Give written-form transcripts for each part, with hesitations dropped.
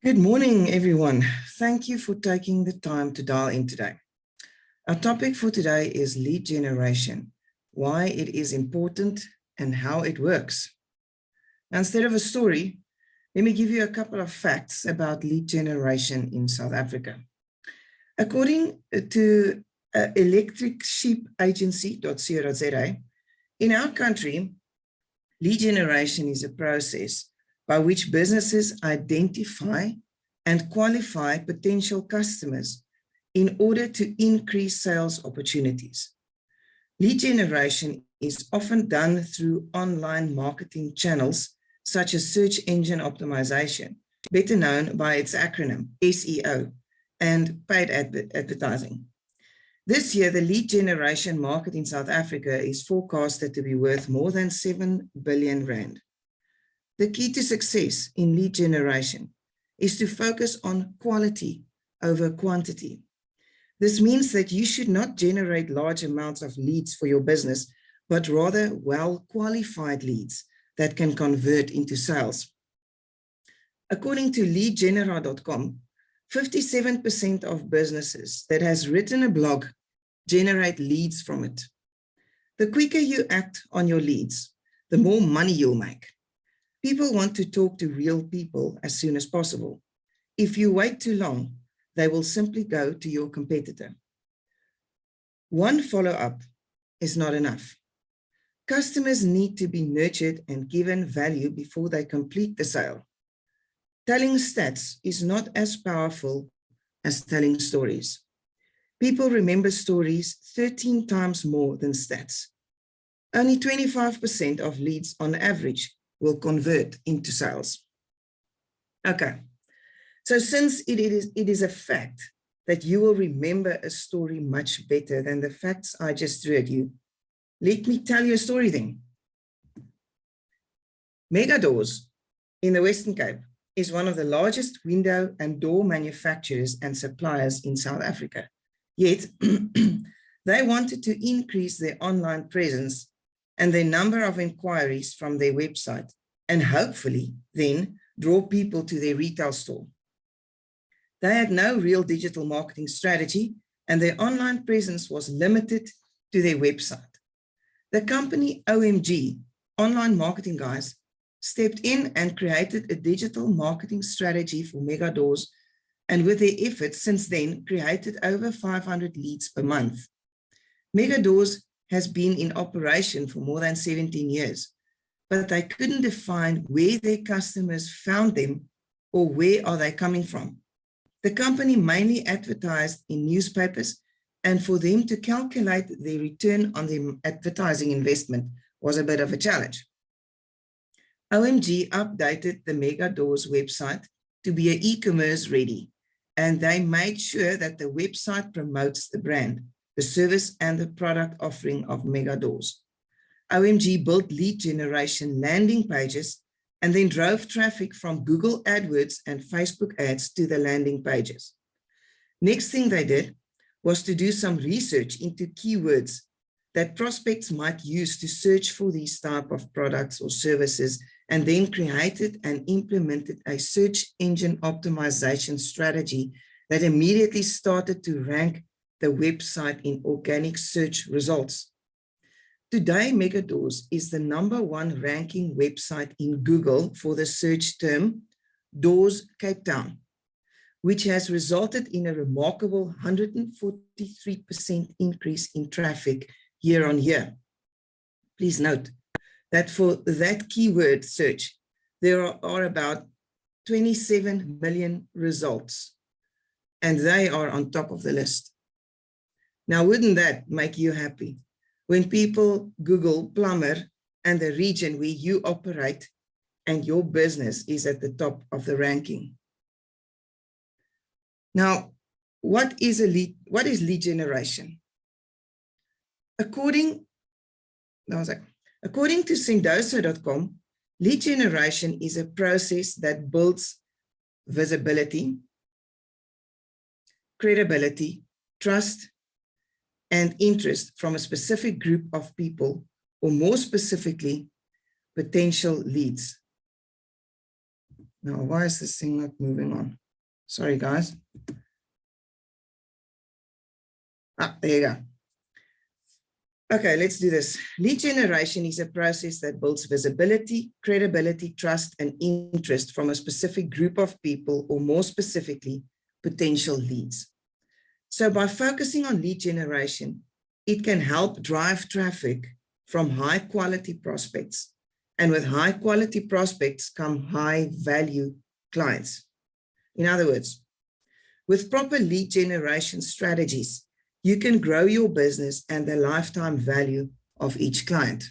Good morning, everyone. Thank you for taking the time to dial in today. Our topic for today is lead generation, why it is important and how it works. Now, instead of a story, let me give you a couple of facts about lead generation in South Africa. According to electricsheepagency.co.za, in our country, lead generation is a process by which businesses identify and qualify potential customers in order to increase sales opportunities. Lead generation is often done through online marketing channels such as search engine optimization, better known by its acronym SEO, and paid advertising. This year, the lead generation market in South Africa is forecasted to be worth more than 7 billion rand. The key to success in lead generation is to focus on quality over quantity. This means that you should not generate large amounts of leads for your business, but rather well-qualified leads that can convert into sales. According to leadgenera.com, 57% of businesses that has written a blog generate leads from it. The quicker you act on your leads, the more money you'll make. People want to talk to real people as soon as possible. If you wait too long, they will simply go to your competitor. One follow-up is not enough. Customers need to be nurtured and given value before they complete the sale. Telling stats is not as powerful as telling stories. People remember stories 13 times more than stats. Only 25% of leads on average will convert into sales. Okay, so since it is a fact that you will remember a story much better than the facts I just threw at you, let me tell you a story then. Mega Doors in the Western Cape is one of the largest window and door manufacturers and suppliers in South Africa. Yet, they wanted to increase their online presence and the number of inquiries from their website, and hopefully then draw people to their retail store. They had no real digital marketing strategy, and their online presence was limited to their website. The company OMG, Online Marketing Guys, stepped in and created a digital marketing strategy for Mega Doors, and with their efforts since then, created over 500 leads per month. Mega Doors has been in operation for more than 17 years, but they couldn't define where their customers found them or where are they coming from. The company mainly advertised in newspapers, and for them to calculate their return on their advertising investment was a bit of a challenge. OMG updated the Mega Doors website to be an e-commerce ready, and they made sure that the website promotes the brand, the service and the product offering of Mega Doors. OMG built lead generation landing pages and then drove traffic from Google AdWords and Facebook ads to the landing pages. Next thing they did was to do some research into keywords that prospects might use to search for these type of products or services, and then created and implemented a search engine optimization strategy that immediately started to rank the website in organic search results. Today, Mega Doors is the #1 ranking website in Google for the search term Doors Cape Town, which has resulted in a remarkable 143% increase in traffic year on year. Please note that for that keyword search, there are about 27 million results, and they are on top of the list. Now, wouldn't that make you happy? When people Google plumber and the region where you operate, and your business is at the top of the ranking. Now, what is lead generation? According to Sendoso.com, lead generation is a process that builds visibility, credibility, trust, and interest from a specific group of people, or more specifically, potential leads. Now, why is this thing not moving on? Sorry, guys. There you go. Okay, let's do this. Lead generation is a process that builds visibility, credibility, trust, and interest from a specific group of people, or more specifically, potential leads. So by focusing on lead generation, it can help drive traffic from high quality prospects. And with high quality prospects come high value clients. In other words, with proper lead generation strategies, you can grow your business and the lifetime value of each client.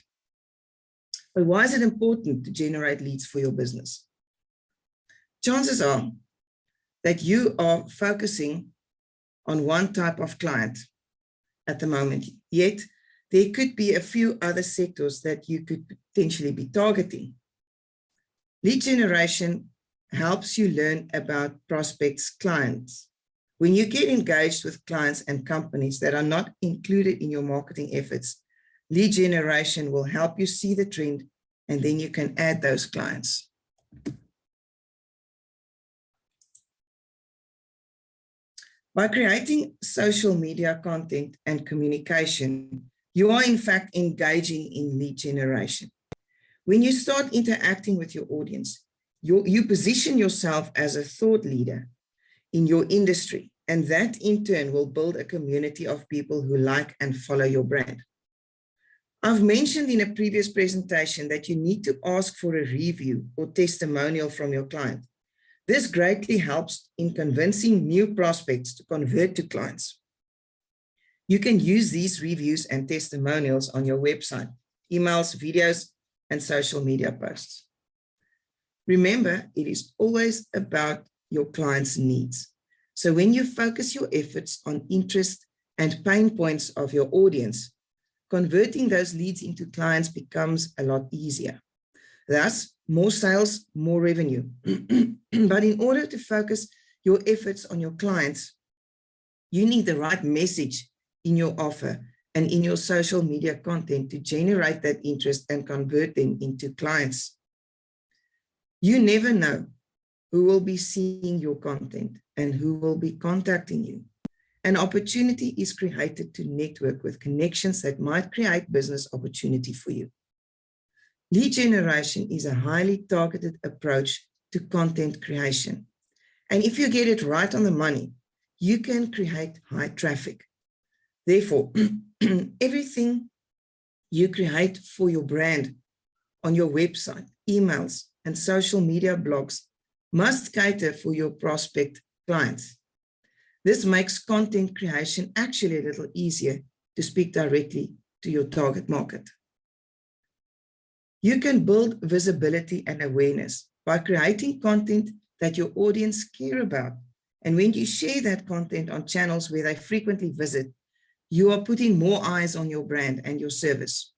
But why is it important to generate leads for your business? Chances are that you are focusing on one type of client at the moment, yet there could be a few other sectors that you could potentially be targeting. Lead generation helps you learn about prospects' clients. When you get engaged with clients and companies that are not included in your marketing efforts, lead generation will help you see the trend, and then you can add those clients. By creating social media content and communication, you are in fact engaging in lead generation. When you start interacting with your audience, you position yourself as a thought leader in your industry, and that in turn will build a community of people who like and follow your brand. I've mentioned in a previous presentation that you need to ask for a review or testimonial from your client. This greatly helps in convincing new prospects to convert to clients. You can use these reviews and testimonials on your website, emails, videos, and social media posts. Remember, it is always about your client's needs. So when you focus your efforts on interest and pain points of your audience, converting those leads into clients becomes a lot easier. Thus, more sales, more revenue. But in order to focus your efforts on your clients, you need the right message in your offer and in your social media content to generate that interest and convert them into clients. You never know who will be seeing your content and who will be contacting you. An opportunity is created to network with connections that might create business opportunity for you. Lead generation is a highly targeted approach to content creation. And if you get it right on the money, you can create high traffic. Therefore, everything you create for your brand on your website, emails, and social media blogs must cater for your prospect clients. This makes content creation actually a little easier to speak directly to your target market. You can build visibility and awareness by creating content that your audience care about. And when you share that content on channels where they frequently visit, you are putting more eyes on your brand and your service.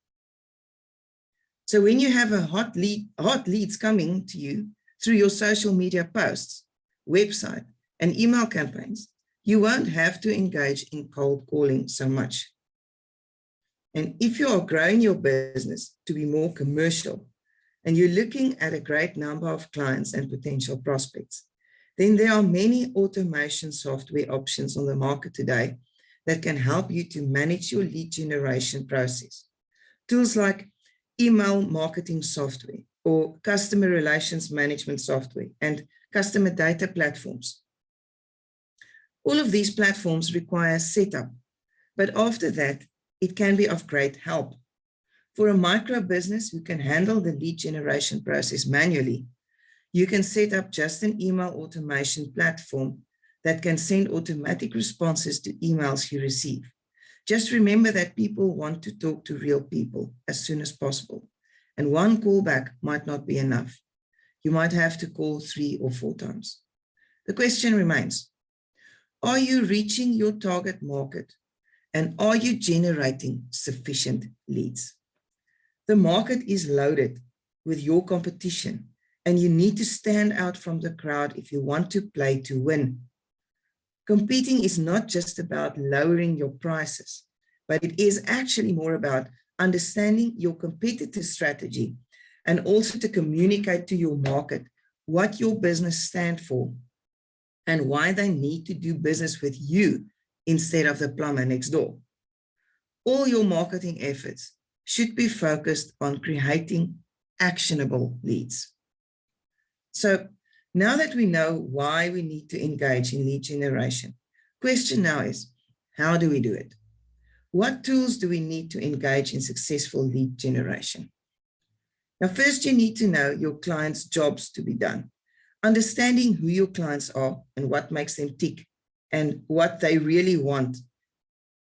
So when you have hot leads coming to you through your social media posts, website, and email campaigns, you won't have to engage in cold calling so much. And if you are growing your business to be more commercial and you're looking at a great number of clients and potential prospects, then there are many automation software options on the market today that can help you to manage your lead generation process. Tools like email marketing software or customer relations management software and customer data platforms. All of these platforms require setup, but after that, it can be of great help. For a micro business who can handle the lead generation process manually, you can set up just an email automation platform that can send automatic responses to emails you receive. Just remember that people want to talk to real people as soon as possible, and one callback might not be enough. You might have to call 3 or 4 times. The question remains, are you reaching your target market? And are you generating sufficient leads? The market is loaded with your competition, and you need to stand out from the crowd if you want to play to win. Competing is not just about lowering your prices, but it is actually more about understanding your competitive strategy and also to communicate to your market what your business stands for, and why they need to do business with you instead of the plumber next door. All your marketing efforts should be focused on creating actionable leads. So now that we know why we need to engage in lead generation, question now is, how do we do it? What tools do we need to engage in successful lead generation? Now, first, you need to know your clients' jobs to be done. Understanding who your clients are and what makes them tick and what they really want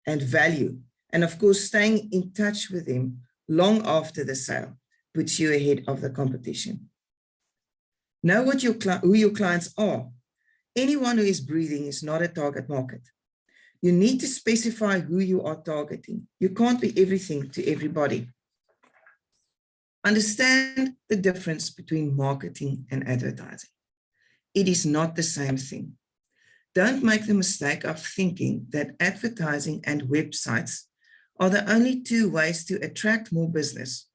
and value. And of course, staying in touch with them long after the sale puts you ahead of the competition. Know who your clients are. Anyone who is breathing is not a target market. You need to specify who you are targeting. You can't be everything to everybody. Understand the difference between marketing and advertising. It is not the same thing. Don't make the mistake of thinking that advertising and websites are the only two ways to attract more business.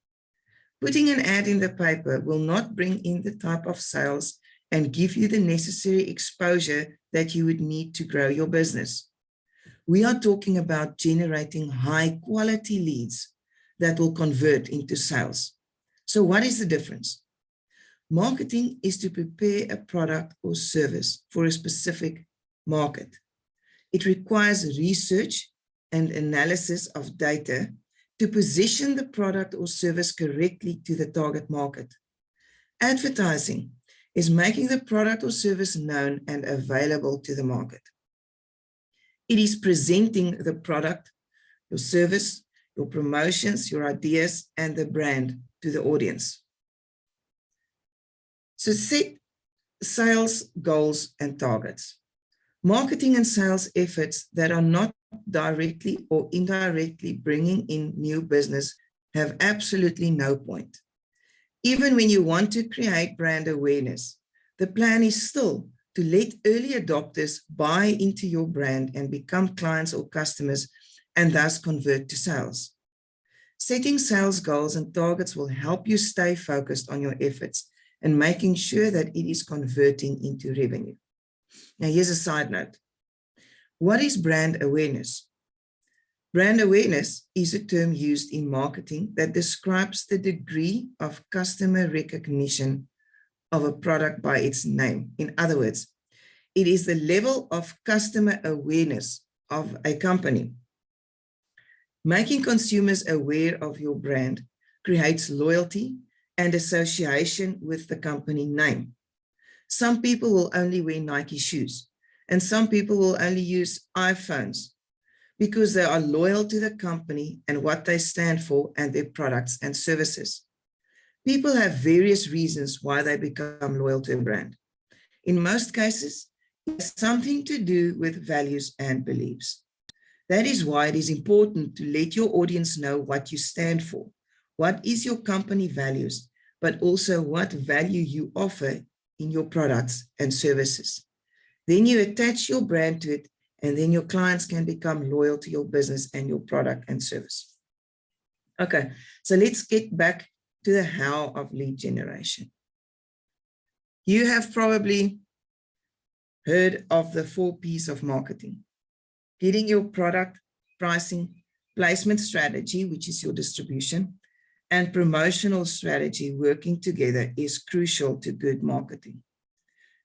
Putting an ad in the paper will not bring in the type of sales and give you the necessary exposure that you would need to grow your business. We are talking about generating high quality leads that will convert into sales. So what is the difference? Marketing is to prepare a product or service for a specific market. It requires research and analysis of data to position the product or service correctly to the target market. Advertising is making the product or service known and available to the market. It is presenting the product, your service, your promotions, your ideas, and the brand to the audience. So set sales goals and targets. Marketing and sales efforts that are not directly or indirectly bringing in new business have absolutely no point. Even when you want to create brand awareness, the plan is still to let early adopters buy into your brand and become clients or customers and thus convert to sales. Setting sales goals and targets will help you stay focused on your efforts and making sure that it is converting into revenue. Now, here's a side note. What is brand awareness? Brand awareness is a term used in marketing that describes the degree of customer recognition of a product by its name. In other words, it is the level of customer awareness of a company. Making consumers aware of your brand creates loyalty and association with the company name. Some people will only wear Nike shoes, and some people will only use iPhones because they are loyal to the company and what they stand for and their products and services. People have various reasons why they become loyal to a brand. In most cases, it has something to do with values and beliefs. That is why it is important to let your audience know what you stand for, what is your company values, but also what value you offer in your products and services. Then you attach your brand to it, and then your clients can become loyal to your business and your product and service. Okay, so let's get back to the how of lead generation. You have probably heard of the 4 P's of marketing. Getting your product, pricing, placement strategy, which is your distribution, and promotional strategy working together is crucial to good marketing.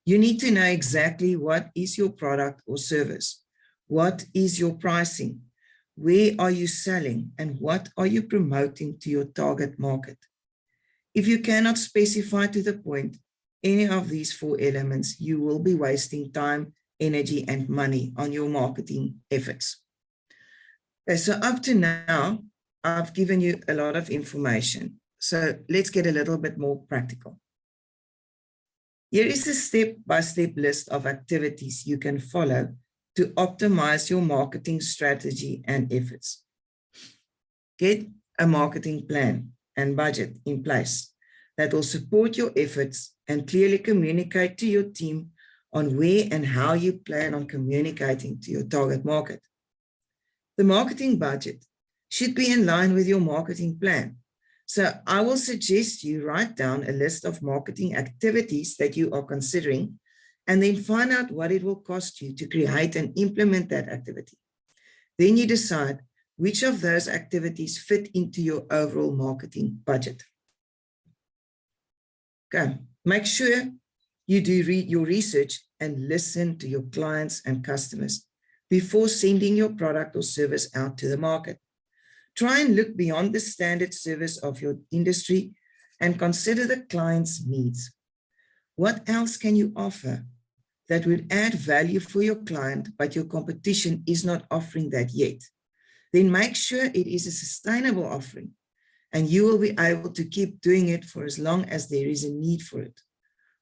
You need to know exactly what is your product or service, what is your pricing, where are you selling, and what are you promoting to your target market. If you cannot specify to the point any of these 4 elements, you will be wasting time, energy, and money on your marketing efforts. Okay, so up to now, I've given you a lot of information. So let's get a little bit more practical. Here is a step-by-step list of activities you can follow to optimize your marketing strategy and efforts. Get a marketing plan and budget in place that will support your efforts and clearly communicate to your team on where and how you plan on communicating to your target market. The marketing budget should be in line with your marketing plan So I will suggest you write down a list of marketing activities that you are considering, and then find out what it will cost you to create and implement that activity. Then you decide which of those activities fit into your overall marketing budget. Okay, make sure you do your research and listen to your clients and customers before sending your product or service out to the market. Try and look beyond the standard service of your industry and consider the client's needs. What else can you offer that would add value for your client, but your competition is not offering that yet? Then make sure it is a sustainable offering, and you will be able to keep doing it for as long as there is a need for it.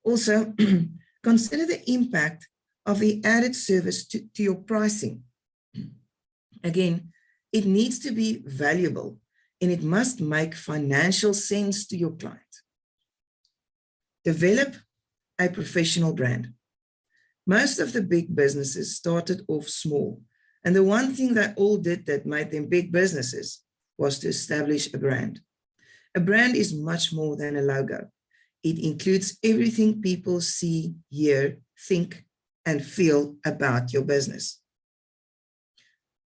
Also, consider the impact of the added service to your pricing. Again, it needs to be valuable, and it must make financial sense to your client. Develop a professional brand. Most of the big businesses started off small, and the one thing they all did that made them big businesses was to establish a brand. A brand is much more than a logo. It includes everything people see, hear, think, and feel about your business.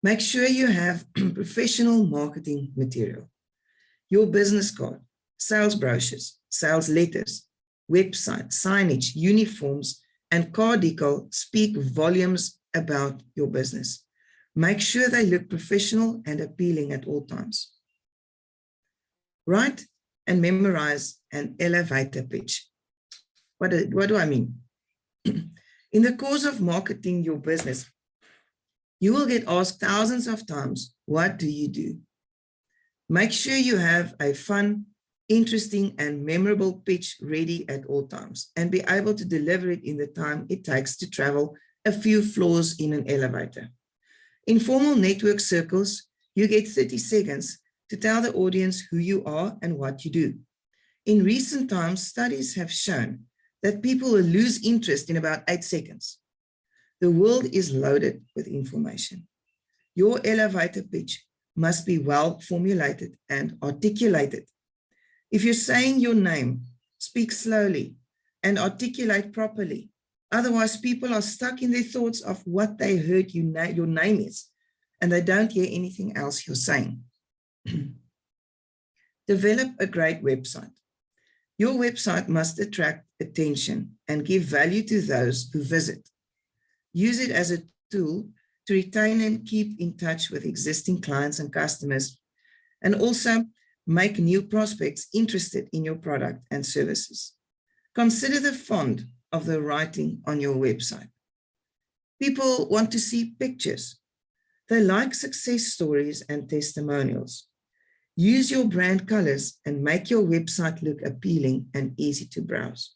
Make sure you have professional marketing material. Your business card, sales brochures, sales letters, website, signage, uniforms, and car decal speak volumes about your business. Make sure they look professional and appealing at all times. Write and memorize an elevator pitch. What do I mean? In the course of marketing your business, you will get asked thousands of times, what do you do? Make sure you have a fun, interesting, and memorable pitch ready at all times and be able to deliver it in the time it takes to travel a few floors in an elevator. In formal network circles, you get 30 seconds to tell the audience who you are and what you do. In recent times, studies have shown that people will lose interest in about 8 seconds. The world is loaded with information. Your elevator pitch must be well formulated and articulated. If you're saying your name, speak slowly and articulate properly. Otherwise, people are stuck in their thoughts of what they heard your name is, and they don't hear anything else you're saying. Develop a great website. Your website must attract attention and give value to those who visit. Use it as a tool to retain and keep in touch with existing clients and customers, and also make new prospects interested in your product and services. Consider the font of the writing on your website. People want to see pictures. They like success stories and testimonials. Use your brand colors and make your website look appealing and easy to browse.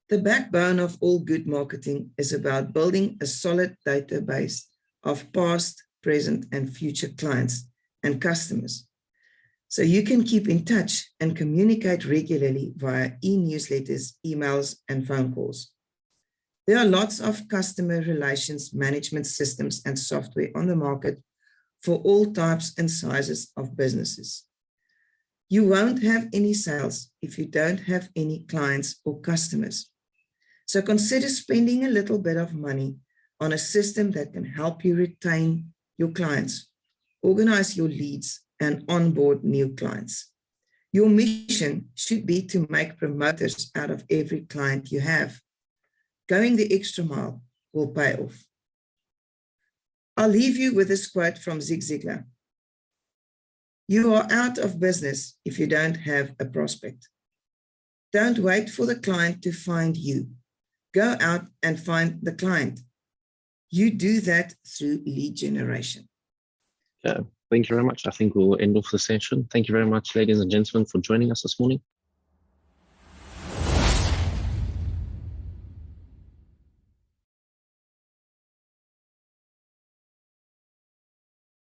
The backbone of all good marketing is about building a solid database of past, present, and future clients and customers, so you can keep in touch and communicate regularly via e-newsletters, emails, and phone calls. There are lots of customer relations management systems and software on the market for all types and sizes of businesses. You won't have any sales if you don't have any clients or customers. So consider spending a little bit of money on a system that can help you retain your clients, organize your leads, and onboard new clients. Your mission should be to make promoters out of every client you have. Going the extra mile will pay off. I'll leave you with this quote from Zig Ziglar. You are out of business if you don't have a prospect. Don't wait for the client to find you. Go out and find the client. You do that through lead generation. Yeah, thank you very much. I think we'll end off the session. Thank you very much, ladies and gentlemen, for joining us this morning.